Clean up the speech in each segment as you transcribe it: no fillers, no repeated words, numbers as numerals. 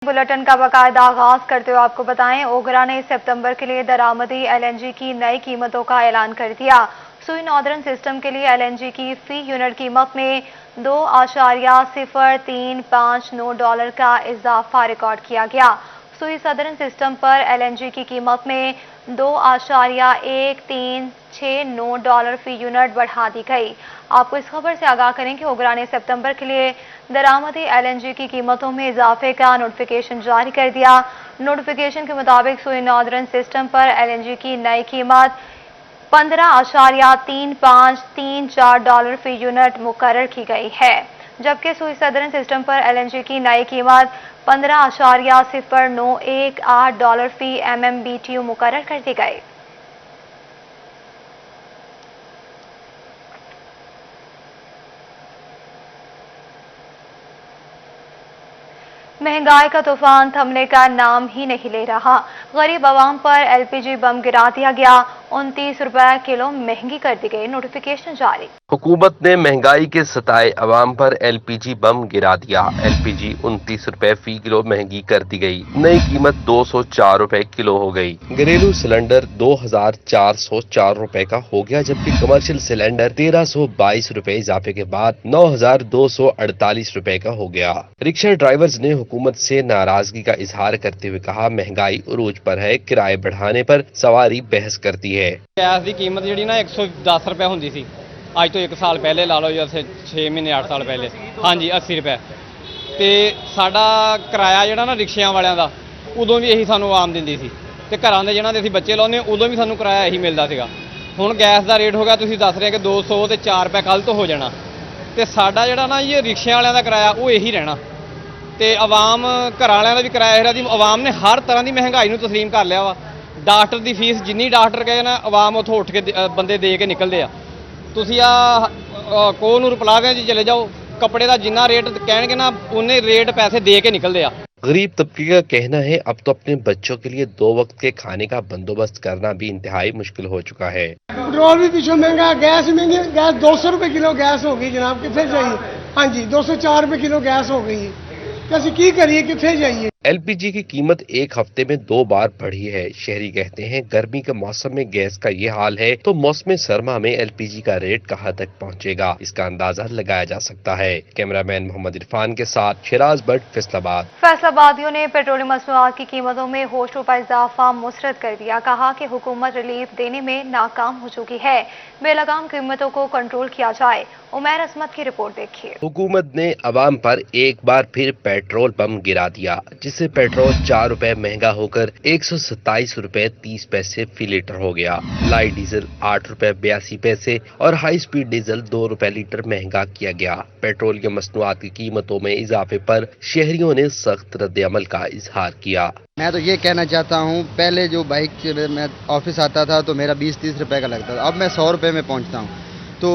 Bulletin का बाकायदा आगाज करते हुए आपको बताएं, ओगरा ने सितंबर के लिए दरामदी एलएनजी की नई कीमतों का ऐलान कर दिया। सुई नॉर्दर्न सिस्टम के लिए एलएनजी की फी यूनिट कीमत में $2.0359 का इजाफा रिकॉर्ड किया गया। सुई सदर्न सिस्टम पर एलएनजी की कीमत में $2.1369 फी यूनिट बढ़ा दी गई। आपको इस खबर से आगाह करें कि ओगरा ने सितंबर के लिए दरामदी एलएनजी की कीमतों में इजाफे का नोटिफिकेशन जारी कर दिया। नोटिफिकेशन के मुताबिक सुई नॉर्दर्न सिस्टम पर एलएनजी की नई कीमत $15.3534 फी यूनिट मुकर्रर की गई है, जबकि सुई सदर्न सिस्टम पर एलएनजी की नई कीमत $15.0918 फी MMBTU मुकर्रर कर दी गई। महंगाई का तूफान थमने का नाम ही नहीं ले रहा। गरीब आवाम पर एलपीजी बम गिरा दिया गया। 29 रुपए किलो महंगी कर दी गई। नोटिफिकेशन जारी। हुकूमत ने महंगाई के सताए अवाम पर एलपीजी बम गिरा दिया। एलपीजी 29 रुपए फी किलो महंगी कर दी गई। नई कीमत 204 रुपए किलो हो गई। घरेलू सिलेंडर 2404 रुपए का हो गया, जबकि कमर्शियल सिलेंडर 1322 रुपए इजाफे के बाद 9248 रुपए का हो गया। रिक्शा ड्राइवर्स ने हुकूमत से नाराजगी का इजहार करते हुए कहा, महंगाई उरूज पर है, किराए बढ़ाने पर सवारी बहस करती है। गैस की कीमत जी ना 110 रुपए होंदी सी, ਅੱਜ ਤੋਂ 1 ਸਾਲ ਪਹਿਲੇ ਲਾ ਲਓ, ਜੈਸੇ 6 ਮਹੀਨੇ 8 ਸਾਲ ਪਹਿਲੇ, ਹਾਂਜੀ 80 ਰੁਪਏ। ਤੇ ਸਾਡਾ ਕਿਰਾਇਆ ਜਿਹੜਾ ਨਾ ਰਿਕਸ਼ਿਆਂ ਵਾਲਿਆਂ ਦਾ ਉਦੋਂ ਵੀ ਇਹੀ ਸਾਨੂੰ ਆਮ ਦਿੰਦੀ ਸੀ, ਤੇ ਘਰਾਂ ਦੇ ਜਿਹਨਾਂ ਦੇ ਅਸੀਂ ਬੱਚੇ ਲਾਉਂਦੇ ਉਦੋਂ ਵੀ ਸਾਨੂੰ ਕਿਰਾਇਆ ਇਹੀ ਮਿਲਦਾ ਸੀਗਾ। ਹੁਣ ਗੈਸ ਦਾ ਰੇਟ ਹੋ ਗਿਆ, ਤੁਸੀਂ ਦੱਸ ਰਹੇ ਕਿ 200 ਤੇ 4 ਰੁਪਏ ਕੱਲ ਤੋਂ ਹੋ ਜਾਣਾ, ਤੇ ਸਾਡਾ ਜਿਹੜਾ ਨਾ ਇਹ ਰਿਕਸ਼ਿਆਂ ਵਾਲਿਆਂ ਦਾ ਕਿਰਾਇਆ ਉਹ ਇਹੀ ਰਹਿਣਾ, ਤੇ ਆਵਾਮ ਘਰਾਂ ਵਾਲਿਆਂ ਦਾ ਵੀ ਕਿਰਾਇਆ ਇਹਦਾ ਦੀ। ਆਵਾਮ ਨੇ ਹਰ ਤਰ੍ਹਾਂ ਦੀ ਮਹਿੰਗਾਈ ਨੂੰ ਤਸਲੀਮ ਕਰ ਲਿਆ ਵਾ। ਡਾਕਟਰ ਦੀ ਫੀਸ ਜਿੰਨੀ ਡਾਕਟਰ ਕਹੇ ਨਾ, ਆਵਾਮ ਉੱਥੋਂ ਉੱਠ ਕੇ ਬੰਦੇ ਦੇ ਕੇ ਨਿਕਲਦੇ ਆ। ਤੁਸੀਂ ਆ ਕੋਹਨੂਰ ਪਲਾਜ਼ਾ 'ਚ ਚਲੇ ਜਾਓ, ਕੱਪੜੇ ਦਾ ਜਿੰਨਾ ਰੇਟ ਕਹਿਣਗੇ ਨਾ ਉਨੇ ਰੇਟ ਪੈਸੇ ਦੇ के निकल दिया। गरीब तबके का कहना है, अब तो अपने बच्चों के लिए 2 वक्त के खाने का बंदोबस्त करना भी इंतहाई मुश्किल हो चुका है। पेट्रोल भी पीछे महंगा, गैस महंगी, गैस 200 रुपए किलो गैस हो गई जनाब, कितने जाइए? हाँ जी 204 रुपए किलो गैस हो गई, कैसे की करिए, कितने जाइए? एलपीजी की कीमत एक हफ्ते में 2 बार बढ़ी है। शहरी कहते हैं, गर्मी के मौसम में गैस का ये हाल है तो मौसम सरमा में एलपीजी का रेट कहां तक पहुंचेगा, इसका अंदाजा लगाया जा सकता है। कैमरामैन मोहम्मद इरफान के साथ शिराज भट्ट, फैसलाबाद। फैसलाबादियों ने पेट्रोलियम मसनूआत की कीमतों में होश रुपए इजाफा मुस्तरद कर दिया। कहा कि हुकूमत रिलीफ देने में नाकाम हो चुकी है, बेलगाम कीमतों को कंट्रोल किया जाए। उमैर असमत की रिपोर्ट देखिए। हुकूमत ने अवाम पर एक बार फिर पेट्रोल बम गिरा दिया, जिससे पेट्रोल 4 रुपए महंगा होकर 127 रुपए 30 पैसे फी लीटर हो गया। लाइट डीजल 8 रुपए 82 पैसे और हाई स्पीड डीजल 2 रुपए लीटर महंगा किया गया। पेट्रोलियम मसनूआत की कीमतों में इजाफे पर शहरियों ने सख्त रद्द-ए-अमल का इजहार किया। मैं तो ये कहना चाहता हूँ, पहले जो बाइक से मैं ऑफिस आता था तो मेरा 20-30 रुपए का लगता था, अब मैं 100 रुपए में पहुँचता हूँ, तो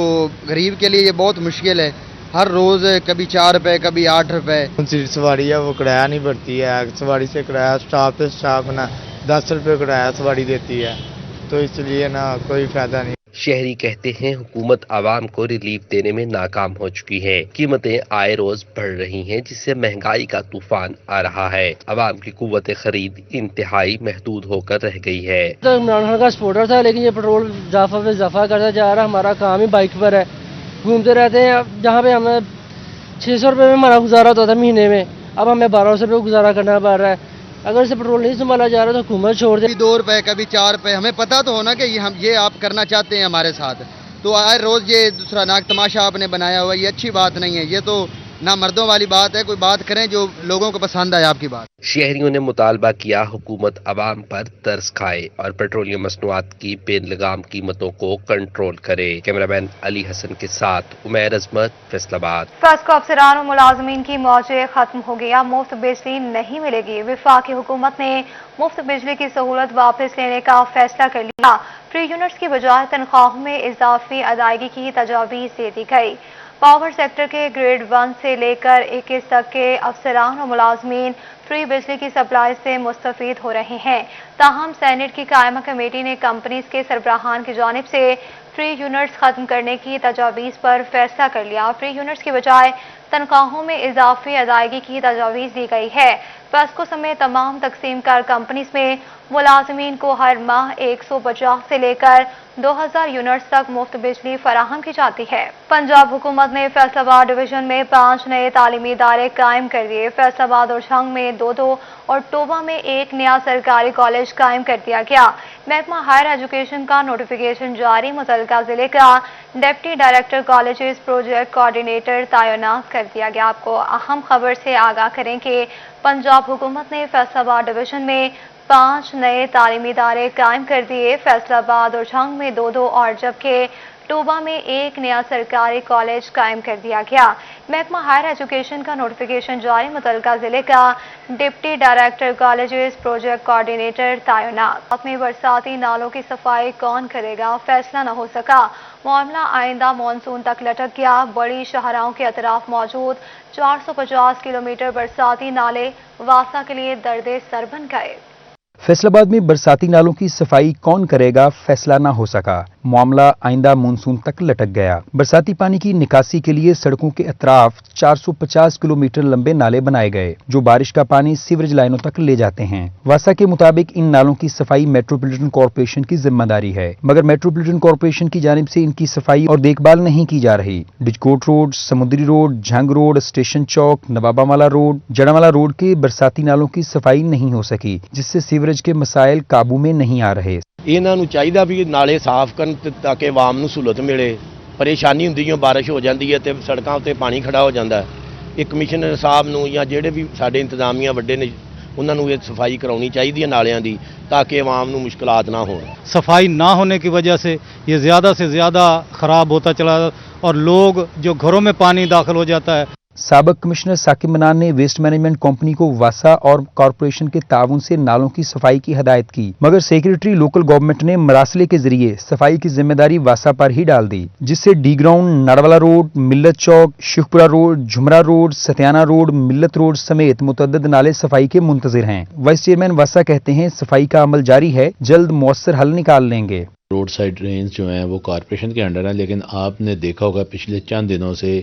गरीब के लिए ये बहुत मुश्किल है। हर रोज़ कभी 4 रुपए कभी 8 रुपए। सवारी है वो किराया नहीं भरती है, सवारी से किराया स्टाफ पे स्टाफ ना 10 रुपए किराया सवारी देती है, तो इसलिए ना कोई फायदा नहीं। शहरी कहते हैं, हुकूमत आवाम को रिलीफ देने में नाकाम हो चुकी है। कीमतें आए रोज बढ़ रही हैं, जिससे महंगाई का तूफान आ रहा है। आवाम की कुव्वत खरीद इंतहाई महदूद होकर रह गई है। तो इमरान खान का सपोर्टर था, लेकिन ये पेट्रोल इजाफा पे इजाफा करता जा रहा है। हमारा काम ही बाइक पर है, घूमते रहते हैं। जहाँ पे हमें 600 रुपये में हमारा गुजारा होता था महीने में, अब हमें 1200 रुपये गुजारा करना पड़ रहा है। अगर इसे पेट्रोल नहीं संभाला जा रहा तो हुकूमत छोड़ दे। 2 रुपए कभी 4 रुपए, हमें पता तो होना कि ये आप करना चाहते हैं हमारे साथ, तो हर रोज ये दूसरा नाक तमाशा आपने बनाया हुआ, ये अच्छी बात नहीं है। ये तो ना मर्दों वाली बात है, कोई बात करें जो लोगों को पसंद आए आपकी बात। शहरियों ने मुतालबा किया, हुकूमत अवाम पर तरस खाए और पेट्रोलियम मसनूआत की बेलगाम कीमतों को कंट्रोल करे। कैमरामैन अली हसन के साथ उमैर अजमत, फैसलाबाद। फस्को अफसरान और मुलाजमीन की मौजें खत्म हो गया, मुफ्त बिजली नहीं मिलेगी। वफाकी हुकूमत ने मुफ्त बिजली की सहूलत वापस लेने का फैसला कर लिया। फ्री यूनिट्स की बजाय तनख्वाहों में इजाफी अदायगी की तजावीज़ दे दी गई। पावर सेक्टर के ग्रेड 1 से लेकर 21 तक के अफसरान और मुलाजमीन फ्री बिजली की सप्लाई से मुस्तफीद हो रहे हैं। ताहम सेनेट की कायमा कमेटी ने कंपनीज के सरबराहान की जानिब से फ्री यूनिट्स खत्म करने की तजावीज़ पर फैसला कर लिया। फ्री यूनिट्स की बजाय तनख्वाहों में इजाफी अदायगी की तजवीज़ दी गई है। फेस्को समेत तमाम तकसीम कार कंपनीज में मुलाजमीन को हर माह 150 से लेकर 2000 यूनिट्स तक मुफ्त बिजली फराहम की जाती है। पंजाब हुकूमत ने फैसलाबाद डिवीजन में 5 नए तालीमी इदारे कायम कर दिए। फैसलाबाद और झंग में 2 और टोबा में 1 नया सरकारी कॉलेज कायम कर दिया गया। महकमा हायर एजुकेशन का नोटिफिकेशन जारी, मुतल्लिका जिले का deputy director colleges project coordinator तैनात कर दिया गया। आपको अहम खबर से आगाह करें कि पंजाब हुकूमत ने फैसलाबाद डिवीजन में 5 नए तालीमी इदारे कायम कर दिए। फैसलाबाद और झंग में 2 और जबकि टोबा में 1 नया सरकारी कॉलेज कायम कर दिया गया। महकमा हायर एजुकेशन का नोटिफिकेशन जारी, मुतल्लिका जिले का deputy director colleges project coordinator तैनात। में बरसाती नालों की सफाई कौन करेगा, फैसला न हो सका। मामला आइंदा मानसून तक लटक गया। बड़ी शाहराहों के अतराफ मौजूद 450 किलोमीटर बरसाती नाले वासा के लिए दर्द सर बन गए। फैसलाबाद में बरसाती नालों की सफाई कौन करेगा, फैसला ना हो सका। मामला आइंदा मानसून तक लटक गया। बरसाती पानी की निकासी के लिए सड़कों के अतराफ 450 किलोमीटर लंबे नाले बनाए गए जो बारिश का पानी सीवरेज लाइनों तक ले जाते हैं। वासा के मुताबिक इन नालों की सफाई मेट्रोपॉलिटन कॉरपोरेशन की जिम्मेदारी है, मगर मेट्रोपॉलिटन कॉरपोरेशन की जानिब से इनकी सफाई और देखभाल नहीं की जा रही। डिजकोट रोड, समुद्री रोड, झंग रोड, स्टेशन चौक, नवाबामाला रोड, जड़ावाला रोड के बरसाती नालों की सफाई नहीं हो सकी, जिससे सीवरेज के मसाइल काबू में नहीं आ रहे। ਇਹਨਾਂ ਨੂੰ ਚਾਹੀਦਾ ਵੀ ਨਾਲੇ ਸਾਫ਼ ਕਰਨ ਤਾਂ ਕਿ ਆਵਾਮ ਨੂੰ ਸਹੂਲਤ ਮਿਲੇ। ਪਰੇਸ਼ਾਨੀ ਹੁੰਦੀ ਹੈ, ਬਾਰਿਸ਼ ਹੋ ਜਾਂਦੀ ਹੈ ਤੇ ਸੜਕਾਂ ਉੱਤੇ ਪਾਣੀ ਖੜਾ ਹੋ ਜਾਂਦਾ ਹੈ। ਇਹ ਕਮਿਸ਼ਨਰ ਸਾਹਿਬ ਨੂੰ ਜਾਂ ਜਿਹੜੇ ਵੀ ਸਾਡੇ ਇੰਤਜ਼ਾਮੀਆਂ ਵੱਡੇ ਨੇ ਉਹਨਾਂ ਨੂੰ ਇਹ ਸਫਾਈ ਕਰਾਉਣੀ ਚਾਹੀਦੀ ਹੈ ਨਾਲਿਆਂ ਦੀ, ਤਾਂ ਕਿ ਆਵਾਮ ਨੂੰ ਮੁਸ਼ਕਲਾਤ ਨਾ ਹੋਣ। सफाई ना होने की वजह से ये ज़्यादा से ज़्यादा ख़राब होता चला और लोग जो घरों में पानी दाखिल हो जाता है। साबिक कमिश्नर साकिब मनान ने वेस्ट मैनेजमेंट कंपनी को वासा और कॉरपोरेशन के ताउन से नालों की सफाई की हदायत की, मगर सेक्रेटरी लोकल गवर्नमेंट ने मरासले के जरिए सफाई की जिम्मेदारी वासा पर ही डाल दी, जिससे डी ग्राउंड, नाड़वाला रोड, मिल्लत चौक, शिखपुरा रोड, झुमरा रोड, सत्याना रोड, मिल्लत रोड समेत मुतअद्दिद नाले सफाई के मुंतजिर हैं। वाइस चेयरमैन वासा कहते हैं सफाई का अमल जारी है, जल्द मौसर हल निकाल लेंगे। रोड साइड ड्रेन्स जो हैं वो कॉरपोरेशन के अंडर हैं, लेकिन आपने देखा होगा पिछले चंद दिनों से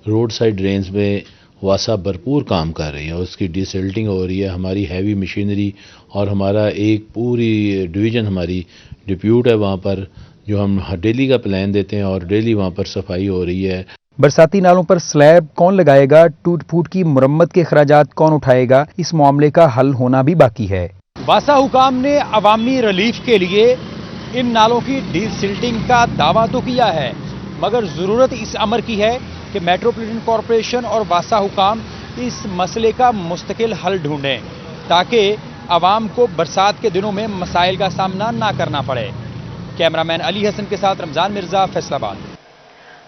रोड साइड ड्रेन्स में वासा भरपूर काम कर रही है, उसकी डिसल्टिंग हो रही है। हमारी हैवी मशीनरी और हमारा एक पूरी डिवीज़न हमारी डिप्यूट है वहाँ पर, जो हम डेली का प्लान देते हैं और डेली वहाँ पर सफाई हो रही है। बरसाती नालों पर स्लैब कौन लगाएगा, टूट फूट की मुरम्मत के खर्चात कौन उठाएगा, इस मामले का हल होना भी बाकी है। वासा हुकाम ने अवामी रिलीफ के लिए इन नालों की डिसिल्टिंग का दावा तो किया है, मगर ज़रूरत इस अमर की है कि मेट्रोपॉलिटन कॉरपोरेशन और वासा हुकाम इस मसले का मुस्तकिल हल ढूंढें ताकि आवाम को बरसात के दिनों में मसाइल का सामना ना करना पड़े। कैमरामैन अली हसन के साथ रमजान मिर्जा, फैसलाबाद।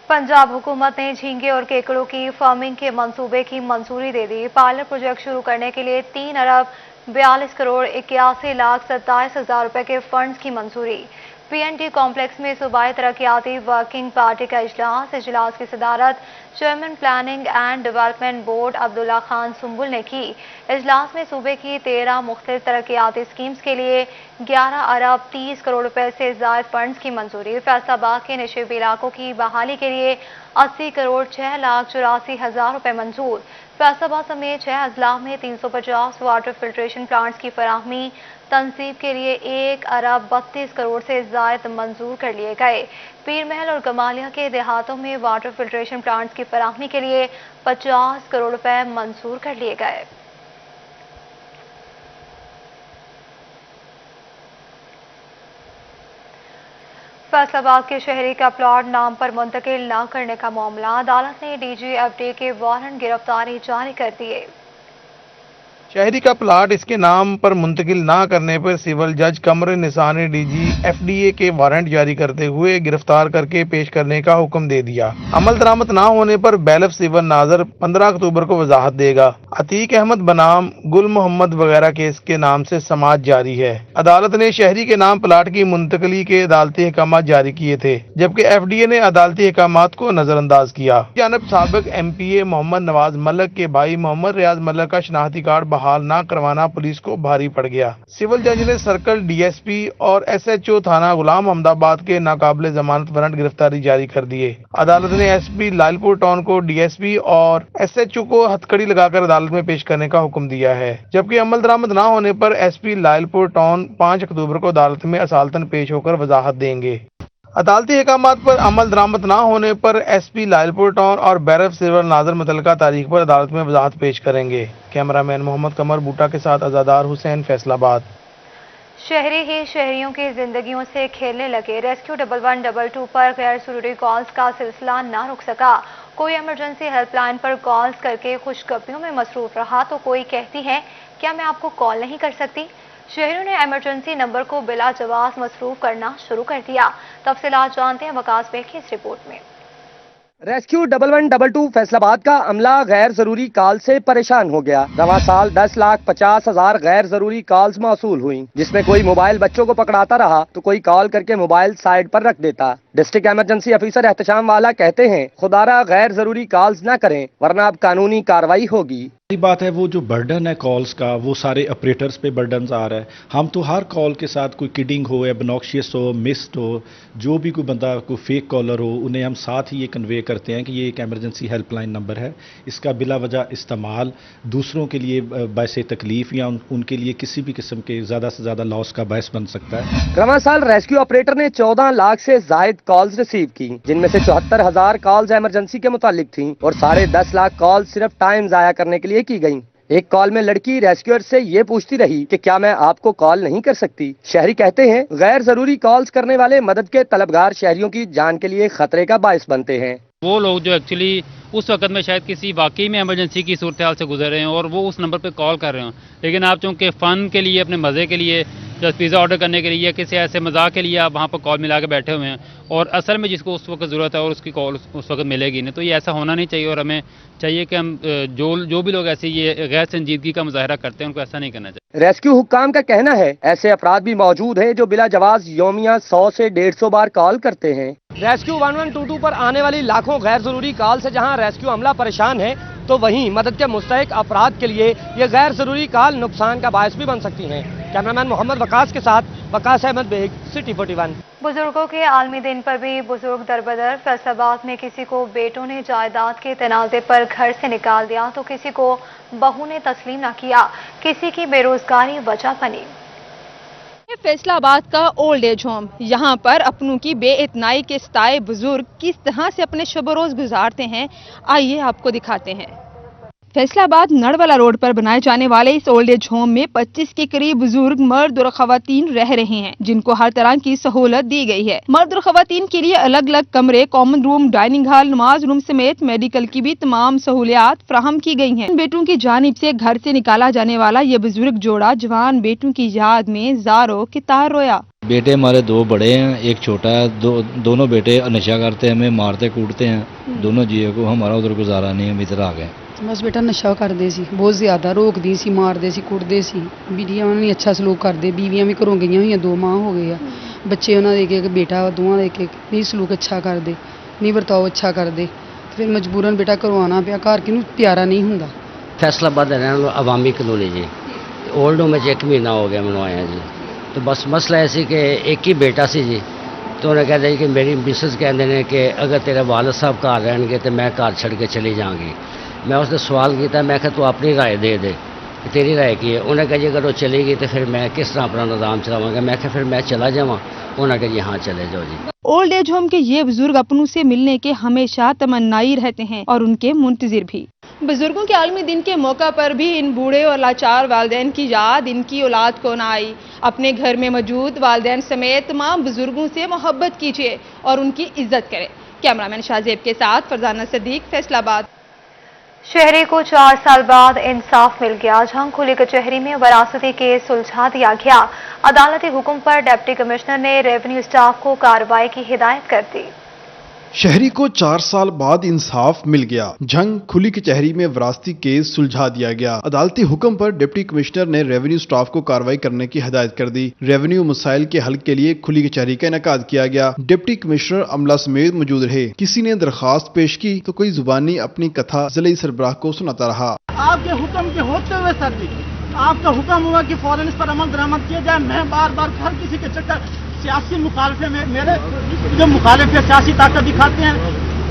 पंजाब हुकूमत ने झींगे और केकड़ों की फार्मिंग के मंसूबे की मंजूरी दे दी। पायलट प्रोजेक्ट शुरू करने के लिए 3 अरब 42 करोड़ 81 लाख 27 हजार रुपए के फंड्स की मंजूरी। पीएनटी कॉम्प्लेक्स में सूबाई तरक्याती वर्किंग पार्टी का इजलास की सदारत chairman planning and development board Abdullah Khan Sumbul ने की। इजलास में सूबे की 13 मुख्तलिफ तरक्याती स्कीम्स के लिए 11 अरब 30 करोड़ रुपए से जायद फंड्स की मंजूरी। फैसलाबाद के निशिब इलाकों की बहाली के लिए 80 करोड़ 6 लाख 84 हजार रुपए मंजूर। फैसलाबाद समेत 6 अजला में 350 वाटर फिल्ट्रेशन प्लांट्स की फराहमी तनसीब के लिए 1 अरब 32 करोड़ से जायद मंजूर कर लिए गए। पीर महल और गमालिया के देहातों में वाटर फिल्ट्रेशन प्लांट्स की फराहमी के लिए 50 करोड़ रुपए मंजूर कर लिए गए। फैसलाबाद के शहरी का प्लॉट नाम पर मुंतकिल न करने का मामला, अदालत ने DGFD के वारंट गिरफ्तारी जारी कर दिए। शहरी का प्लाट इसके नाम पर मुंतकिल ना करने पर सिविल जज कमर निसा ने DGFDA के वारंट जारी करते हुए गिरफ्तार करके पेश करने का हुक्म दे दिया। अमल दरामद ना होने पर बैलफ सिविल नाजर 15 अक्टूबर को वजाहत देगा। अतीक अहमद बनाम गुल मोहम्मद वगैरह केस के नाम से समाअत जारी है। अदालत ने शहरी के नाम प्लाट की मुंतकली के अदालती अहकाम जारी किए थे, जबकि FDA ने अदालती अहकाम को नजरअंदाज किया। जानब साबिक MPA मोहम्मद नवाज मलक के भाई मोहम्मद रियाज मलक का शनाख्ती कार्ड बहाल न करवाना पुलिस को भारी पड़ गया। सिविल जज ने सर्कल डीएसपी और एसएचओ थाना गुलाम अहमदाबाद के नाकाबिले जमानत वारंट गिरफ्तारी जारी कर दिए। अदालत ने एसपी लालपुर टाउन को डीएसपी और एसएचओ को हथकड़ी लगाकर अदालत में पेश करने का हुक्म दिया है, जबकि अमल दरामद न होने पर एसपी लालपुर टाउन 5 अक्टूबर को अदालत में असालतन पेश होकर वजाहत देंगे। अदालती अहकामात पर अमल दरामद न होने पर एसपी लालपुर टाउन और बैरफ सिल्वर नाजर मुतल्लिका तारीख पर अदालत में वजाहत पेश करेंगे। कैमरामैन मोहम्मद कमर बूटा के साथ आजादार हुसैन, फैसलाबाद। शहरी ही शहरियों की जिंदगियों से खेलने लगे। रेस्क्यू 1112 पर गैर जरूरी कॉल्स का सिलसिला ना रुक सका। कोई इमरजेंसी हेल्पलाइन पर कॉल्स करके खुशखबरियों में मसरूफ रहा तो कोई कहती है क्या मैं आपको कॉल नहीं कर सकती। शहरियों ने इमरजेंसी नंबर को बिला जवाब मसरूफ करना शुरू कर दिया। तफसीलात जानते हैं वकास बेग की इस रिपोर्ट में। रेस्क्यू 1112 फैसलाबाद का अमला गैर जरूरी कॉल से परेशान हो गया। रवां साल 10,50,000 गैर जरूरी कॉल्स मौसूल हुई, जिसमें कोई मोबाइल बच्चों को पकड़ाता रहा तो कोई कॉल करके मोबाइल साइड पर रख देता। डिस्ट्रिक्ट इमरजेंसी ऑफिसर एहतशाम वाला कहते हैं खुदारा गैर जरूरी कॉल्स न करें वरना अब कानूनी कार्रवाई होगी। पहली बात है वो जो बर्डन है कॉल्स का वो सारे ऑपरेटर्स पे बर्डन आ रहा है। हम तो हर कॉल के साथ कोई किडिंग हो, एबनॉक्शियस हो, मिस्ड हो, जो भी कोई बंदा कोई फेक कॉलर हो उन्हें हम साथ ही ये कन्वे करते हैं कि ये एक इमरजेंसी हेल्पलाइन नंबर है। इसका बिला वजह इस्तेमाल दूसरों के लिए बायसे तकलीफ या उनके लिए किसी भी किस्म के ज़्यादा से ज़्यादा लॉस का बायस बन सकता है। रवां साल रेस्क्यू ऑपरेटर ने 14 लाख से जायद कॉल्स रिसीव की, जिनमें से 74,000 कॉल्स इमरजेंसी के मुतालिक थी और 10.5 लाख कॉल सिर्फ टाइम जाया करने के लिए की गई। एक कॉल में लड़की रेस्क्यूअर से ये पूछती रही कि क्या मैं आपको कॉल नहीं कर सकती। शहरी कहते हैं गैर जरूरी कॉल्स करने वाले मदद के तलबगार शहरियों की जान के लिए खतरे का बायस बनते हैं। वो लोग जो एक्चुअली उस वक्त में शायद किसी वाकई में इमरजेंसी की सूरत हाल से गुजर रहे हैं और वो उस नंबर पे कॉल कर रहे हो, लेकिन आप चूँकि फ़न के लिए, अपने मज़े के लिए, जस्ट पिज़्ज़ा ऑर्डर करने के लिए या किसी ऐसे मजाक के लिए आप वहाँ पर कॉल मिला के बैठे हुए हैं और असल में जिसको उस वक्त ज़रूरत है और उसकी कॉल उस वक्त मिलेगी नहीं, तो ये ऐसा होना नहीं चाहिए। और हमें चाहिए कि हम जो भी लोग ऐसे ये गैर संजीदगी का मुजाहरा करते हैं उनको ऐसा नहीं करना चाहिए। रेस्क्यू हुक्काम का कहना है ऐसे अफराद भी मौजूद हैं जो बिला जवाब यौमिया 100 से 150 बार कॉल करते हैं। रेस्क्यू 1122 पर आने वाली लाखों गैर जरूरी कॉल से जहां रेस्क्यू अमला परेशान है तो वहीं मदद के मुस्तहिक अफराद के लिए ये गैर जरूरी कॉल नुकसान का बायस भी बन सकती हैं। कैमरामैन मोहम्मद वकास के साथ वकास अहमद बेग, सिटी 41। बुजुर्गों के आलमी दिन पर भी बुजुर्ग दरबदर। फैसलाबाद में किसी को बेटों ने जायदाद के तनाज़े पर घर से निकाल दिया तो किसी को बहू ने तस्लीम न किया। किसी की बेरोजगारी वजह बनी। फैसलाबाद का ओल्ड एज होम, यहाँ पर अपनों की बेइतनाई के सताए बुजुर्ग किस तरह से अपने शब रोज गुजारते हैं, आइए आपको दिखाते हैं। फैसलाबाद नड़वाला रोड पर बनाए जाने वाले इस ओल्ड एज होम में 25 के करीब बुजुर्ग मर्द और खवातीन रह रहे हैं, जिनको हर तरह की सहूलत दी गई है। मर्द और खवातीन के लिए अलग अलग कमरे, कॉमन रूम, डाइनिंग हॉल, नमाज रूम समेत मेडिकल की भी तमाम सहूलियात फराहम की गई हैं। बेटों की जानिब से घर से निकाला जाने वाला ये बुजुर्ग जोड़ा जवान बेटों की याद में जारो के तार रोया। बेटे हमारे 2 बड़े हैं, एक छोटा है। दोनों बेटे नशा करते हैं, हमें मारते कूटते हैं। दोनों जियो को हमारा उधर गुजारा नहीं, हम इधर आ गए। बस बेटा नशा करते सी, बहुत ज़्यादा रोकती सी, मारते सी, कुटते सी। बीवियां नहीं अच्छा सलूक करते, बीवियां भी घरों गई हुई, 2 माह हो गए, बच्चे उन्होंने एक बेटा दोवां एक नहीं सलूक अच्छा करते, नहीं बर्ताव अच्छा करते, फिर मजबूरन बेटा घरों आना पिया। घर किनू प्यारा नहीं हुंदा। फैसलाबाद रहने वाला अवामी कॉलोनी जी, ओल्ड होम में 1 महीना हो गया मैंने आया जी। तो बस मसला ऐसी कि एक ही बेटा सी जी, तो उन्हें कहते जी कि मेरी मिसेस कहते हैं कि अगर तेरे वालद साहब घर रहेंगे तो मैं घर छड़ के चली जाऊँगी। मैं उसने सवाल किया, मैं कहा तू अपनी राय दे दे, तेरी राय की है। उन्हें कहा जी अगर वो चलेगी तो फिर मैं किस तरह अपना निज़ाम चलाऊंगा। मैं कहा फिर मैं चला जाऊँ। उन्हें कहा जी हाँ चले जाओ जी। ओल्ड एज होम के ये बुजुर्ग अपनों से मिलने के हमेशा तमन्नाई रहते हैं और उनके मुंतजिर भी। बुजुर्गों के आलमी दिन के मौका पर भी इन बूढ़े और लाचार वालिदैन की याद इनकी औलाद को न आई। अपने घर में मौजूद वालिदैन समेत तमाम बुजुर्गों से मोहब्बत कीजिए और उनकी इज्जत करें। कैमरामैन शाहजेब के साथ फरजाना सदीक, फैसलाबाद। शहरी को 4 साल बाद इंसाफ मिल गया। जहां खुली कचहरी में वरासती केस सुलझा दिया गया। अदालती हुक्म पर डिप्टी कमिश्नर ने रेवेन्यू स्टाफ को कार्रवाई की हिदायत कर दी। शहरी को 4 साल बाद इंसाफ मिल गया। झंग खुली कचहरी में वरासती केस सुलझा दिया गया। अदालती हुक्म पर डिप्टी कमिश्नर ने रेवेन्यू स्टाफ को कार्रवाई करने की हिदायत कर दी। रेवेन्यू मसाइल के हल के लिए खुली कचहरी का इनेकाद किया गया। डिप्टी कमिश्नर अमला समेत मौजूद रहे। किसी ने दरखास्त पेश की तो कोई जुबानी अपनी कथा जिले सरबराह को सुनाता रहा। आपके हुक्म के होते हुए सर जी आपका हुक्म हुआ कि फौरन इस पर अमल दरामद किया जाए। मैं बार बार हर किसी के चक्कर सियासी मुखालफे में मेरे जो मुखालिफ है सियासी ताकत दिखाते हैं,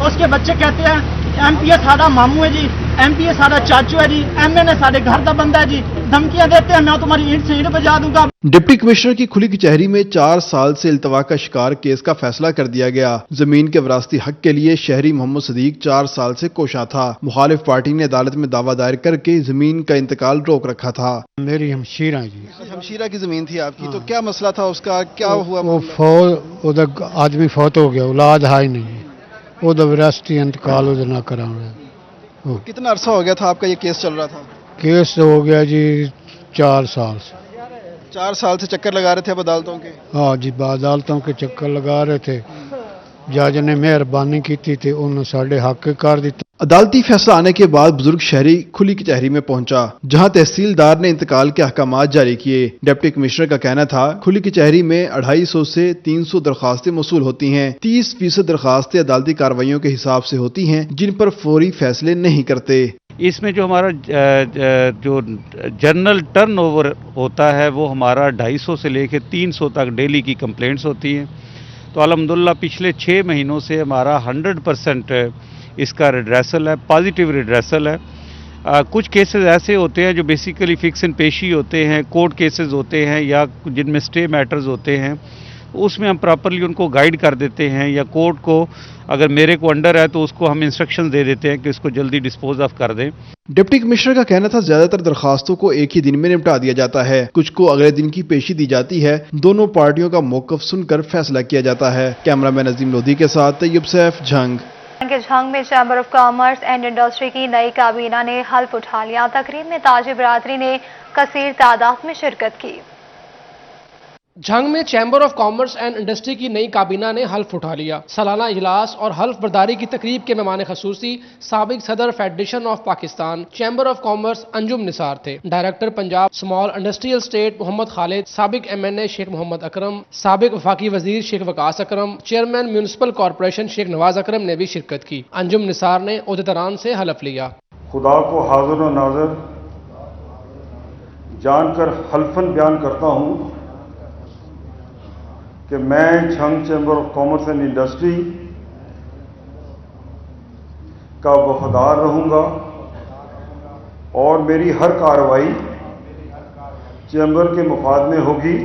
उसके बच्चे कहते हैं MPA साड़ा मामू है जी, MPA साड़ा चाचू है जी, MNA साढ़े घर का बंदा है जी, धमकियां देते हैं मैं तुम्हारी ईंट से ईंट बजा दूंगा। डिप्टी कमिश्नर की खुली कचहरी में 4 साल से इल्तवा का शिकार केस का फैसला कर दिया गया। जमीन के वरासती हक के लिए शहरी मोहम्मद सदीक 4 साल से कोशा था। मुखालिफ पार्टी ने अदालत में दावा दायर करके जमीन का इंतकाल रोक रखा था। मेरी हमशीरा जी, हमशीरा की जमीन थी आपकी, तो क्या मसला था उसका, क्या हुआ? वो आदमी फौत हो गया, औलाद है ही नहीं, वो विरासती इंतकाल उधर ना कराना। कितना अरसा हो गया था आपका ये केस चल रहा था? केस हो गया जी 4 साल से। 4 साल से चक्कर लगा रहे थे अब अदालतों के? हाँ जी, अदालतों के चक्कर लगा रहे थे। जज ने मेहरबानी की थी, उन्होंने साढ़े हक कर दिया। अदालती फैसला आने के बाद बुजुर्ग शहरी खुली कचहरी में पहुंचा, जहां तहसीलदार ने इंतकाल के अहकामात जारी किए। डिप्टी कमिश्नर का कहना था खुली कचहरी में 250 से 300 दरखास्तें मौसूल होती हैं। 30% दरखास्तें अदालती कार्रवाइयों के हिसाब से होती हैं, जिन पर फौरी फैसले नहीं करते। इसमें जो हमारा जो जनरल टर्नओवर होता है वो हमारा 250 से लेकर 300 तक डेली की कंप्लेंट्स होती हैं। तो अल्हम्दुलिल्लाह पिछले 6 महीनों से हमारा 100% इसका रिड्रेसल है, पॉजिटिव रिड्रेसल है। कुछ केसेस ऐसे होते हैं जो बेसिकली फिक्स एंड पेशी होते हैं, कोर्ट केसेस होते हैं या जिनमें स्टे मैटर्स होते हैं, उसमें हम प्रॉपरली उनको गाइड कर देते हैं, या कोर्ट को अगर मेरे को अंडर है तो उसको हम इंस्ट्रक्शंस दे देते हैं कि इसको जल्दी डिस्पोज ऑफ कर दें। डिप्टी कमिश्नर का कहना था ज्यादातर दरखास्तों को एक ही दिन में निपटा दिया जाता है, कुछ को अगले दिन की पेशी दी जाती है। दोनों पार्टियों का मौकफ सुनकर फैसला किया जाता है। कैमरामैन अजीम लोधी के साथ तैयब सैफ, झंग। के झंग में chamber of commerce and industry की नई काबीना ने हल्फ उठा लिया। तकरीब में ताजिर बरादरी ने कसीर तादाद में शिरकत की। झंग में chamber of commerce and industry की नई काबीना ने हल्फ उठा लिया। सालाना इजलास और हल्फ बर्दारी की तकरीब के मेहमान खसूसी साबिक सदर federation of Pakistan chamber of commerce Anjum Nisar थे। Director Punjab small industrial state Mohammad Khalid, साबिक MNA शेख मोहम्मद अकरम, साबिक वफाकी वजीर Sheikh Waqas Akram, chairman municipal corporation Sheikh Nawaz Akram ने भी शिरकत की। अंजुम निसार ने ओहदेदारान से हलफ लिया। खुदा को हाजिर व नाज़िर जानकर हल्फन बयान करता हूँ कि मैं Jhang chamber of commerce and industry का वफादार रहूँगा और मेरी हर कार्रवाई चैम्बर के मुफाद में होगी।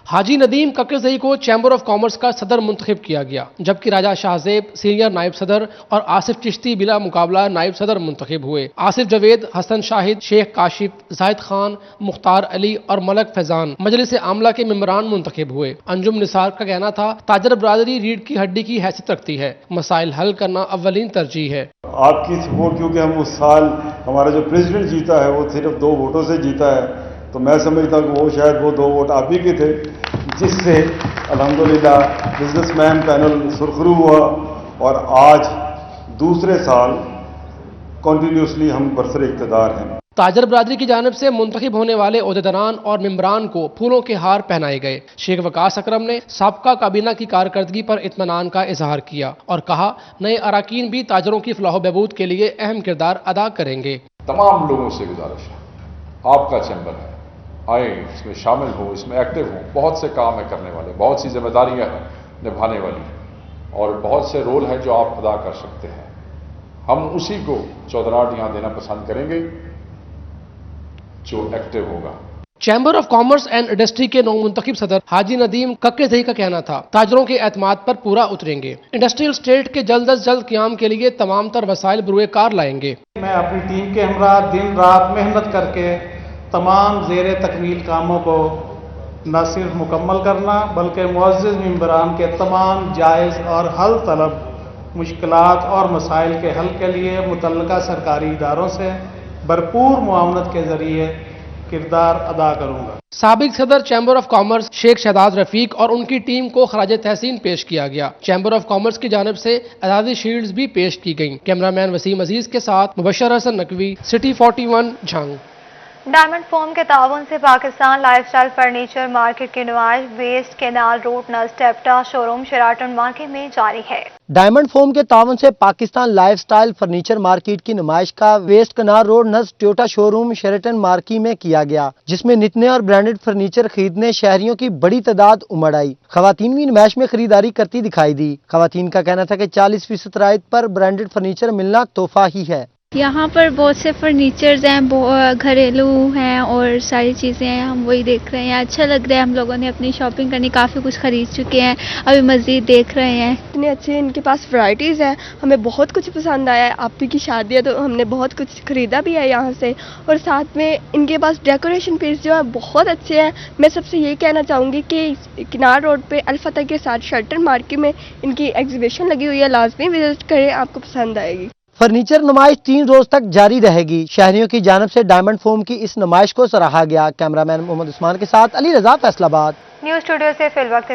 हाजी नदीम कक्करज़ई को चैम्बर ऑफ कॉमर्स का सदर मुंतखब किया गया, जबकि राजा शाहजेब सीनियर नायब सदर और आसिफ चिश्ती बिला मुकाबला नायब सदर मुंतखब हुए। आसिफ जवेद, हसन शाहिद, शेख काशिफ, जाहिद खान, मुख्तार अली और मलक फैजान मजलिस आमला के मेंबरान मुंतखब हुए। अंजुम निसार का कहना था ताजर बरादरी रीढ़ की हड्डी की हैसियत रखती है, मसाइल हल करना अव्वलीन तरजीह है। आपकी सपोर्ट, क्योंकि हम उस साल हमारा जो प्रेसिडेंट जीता है वो सिर्फ 2 वोटों से जीता है, तो मैं समझता हूँ कि वो शायद वो 2 वोट आप ही के थे, जिससे अल्हम्दुलिल्लाह बिजनेसमैन पैनल सुरखरू हुआ और आज दूसरे साल कंटिन्यूसली हम बरसर इक़्तिदार हैं। ताजर बरादरी की जानिब से मुंतखब होने वाले ओहदेदारान और मेंबरान को फूलों के हार पहनाए गए। शेख वकास अकरम ने साबका काबीना की कारकर्दगी पर इत्मीनान का इजहार किया और कहा नए अराकीन भी ताजरों की फलाह बहबूद के लिए अहम किरदार अदा करेंगे। तमाम लोगों से गुजारिश है, आपका चैम्बर है, आए इसमें शामिल हो, इसमें एक्टिव हो। बहुत से काम है करने वाले, बहुत सी जिम्मेदारियां हैं निभाने वाली, और बहुत से रोल हैं जो आप अदा कर सकते हैं। हम उसी को चौधराट यहाँ देना पसंद करेंगे जो एक्टिव होगा। Chamber of commerce and industry के नौ मुंतखब सदर हाजी नदीम कक्करज़ई का कहना था ताजरों के एतमाद पर पूरा उतरेंगे। इंडस्ट्रियल स्टेट के जल्द अज जल्द क़याम के लिए तमाम तर वसाइल बरूए कार लाएंगे। मैं अपनी टीम के हमरा दिन रात मेहनत करके तमाम ज़ेरे तकमील कामों को न सिर्फ मुकम्मल करना बल्कि मुअज़्ज़ज़ मेंबरान के तमाम जायज़ और हल तलब मुश्किलात और मसाइल के हल के लिए मुतल्लिका सरकारी इदारों से भरपूर मुआवनत के ज़रिए किरदार अदा करूँगा। साबिक सदर chamber of commerce Sheikh Shahzad Rafiq और उनकी टीम को खराज तहसीन पेश किया गया। चैम्बर ऑफ कॉमर्स की जानिब से आज़ादी शील्ड्स भी पेश की गईं। कैमरामैन वसीम अजीज के साथ Mubashir Hasan Naqvi, city 41, Jhang. Diamond foam के ताउन से पाकिस्तान लाइफस्टाइल फर्नीचर मार्केट की नुमाइश वेस्ट केनाल रोड नस्ट टेप्टा शोरूम शेराटन मार्केट में जारी है। डायमंड फोम के ताउन से पाकिस्तान लाइफस्टाइल फर्नीचर मार्केट की नुमाइश का वेस्ट केनाल रोड नस्ट टोयोटा शोरूम शेराटन मार्केट में किया गया, जिसमें नितने और ब्रांडेड फर्नीचर खरीदने शहरियों की बड़ी तादाद उमड़ आई। खवातीन भी नुमाइश में खरीदारी करती दिखाई दी। खवातीन का कहना था कि 40% रायत पर ब्रांडेड फर्नीचर मिलना तोहफा ही है। यहाँ पर बहुत से फर्नीचर्स हैं, घरेलू हैं और सारी चीज़ें हैं, हम वही देख रहे हैं। अच्छा लग रहा है, हम लोगों ने अपनी शॉपिंग करनी काफ़ी कुछ खरीद चुके हैं, अभी मज़ीद देख रहे हैं। इतने अच्छे इनके पास वैरायटीज़ हैं, हमें बहुत कुछ पसंद आया है। आप ही की शादी है तो हमने बहुत कुछ खरीदा भी है यहाँ से, और साथ में इनके पास डेकोरेशन पीस जो है बहुत अच्छे हैं। मैं सबसे यही कहना चाहूँगी कि किनार रोड पे अल्फतह के साथ शेराटन मार्केट में इनकी एग्जीबिशन लगी हुई है, लाजमी विजिट करें, आपको पसंद आएगी। फर्नीचर नुमाइश 3 रोज तक जारी रहेगी। शहरियों की जानिब से डायमंड फोम की इस नुमाइश को सराहा गया। कैमरामैन मोहम्मद उस्मान के साथ अली रजा, फैसलाबाद। न्यूज स्टूडियो से फिल वक्त